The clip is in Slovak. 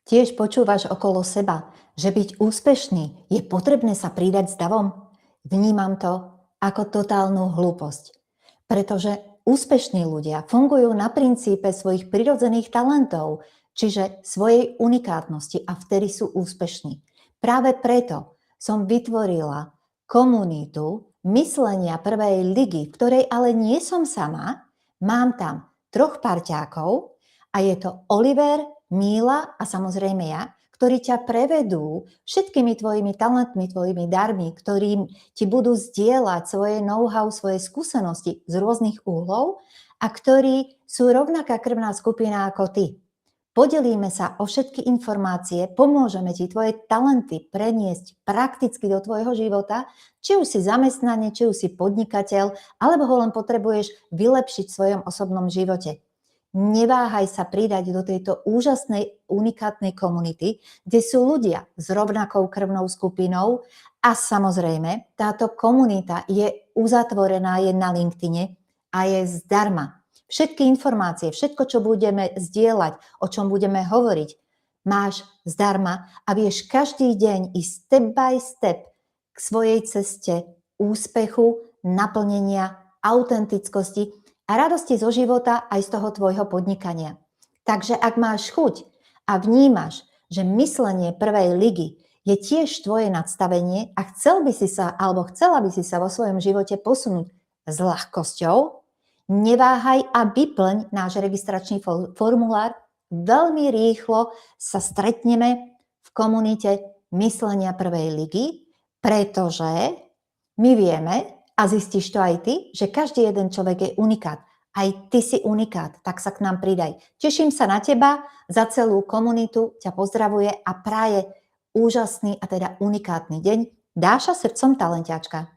Tiež počúvaš okolo seba, že byť úspešný je potrebné sa pridať s davom? Vnímam to ako totálnu hlúposť. Pretože úspešní ľudia fungujú na princípe svojich prirodzených talentov, čiže svojej unikátnosti a vtedy sú úspešní. Práve preto som vytvorila komunitu myslenia prvej ligy, v ktorej ale nie som sama. Mám tam 3 parťákov a je to Oliver, Míla a samozrejme ja, ktorí ťa prevedú všetkými tvojimi talentmi, tvojimi darmi, ktorým ti budú zdieľať svoje know-how, svoje skúsenosti z rôznych uhlov a ktorí sú rovnaká krvná skupina ako ty. Podelíme sa o všetky informácie, pomôžeme ti tvoje talenty preniesť prakticky do tvojho života, či už si zamestnanec, či už si podnikateľ, alebo ho len potrebuješ vylepšiť v svojom osobnom živote. Neváhaj sa pridať do tejto úžasnej, unikátnej komunity, kde sú ľudia s rovnakou krvnou skupinou a samozrejme táto komunita je uzatvorená, je na LinkedIne a je zdarma. Všetky informácie, všetko, čo budeme zdieľať, o čom budeme hovoriť, máš zdarma a vieš každý deň ísť step by step k svojej ceste úspechu, naplnenia, autentickosti a radosti zo života aj z toho tvojho podnikania. Takže ak máš chuť a vnímaš, že myslenie prvej ligy je tiež tvoje nadstavenie a chcel by si sa, alebo chcela by si sa vo svojom živote posunúť s ľahkosťou, neváhaj a vyplň náš registračný formulár. Veľmi rýchlo sa stretneme v komunite myslenia prvej ligy, pretože my vieme, a zistíš to aj ty, že každý jeden človek je unikát. Aj ty si unikát, tak sa k nám pridaj. Teším sa na teba, za celú komunitu ťa pozdravuje a praje úžasný a teda unikátny deň. Dáša srdcom talentiačka.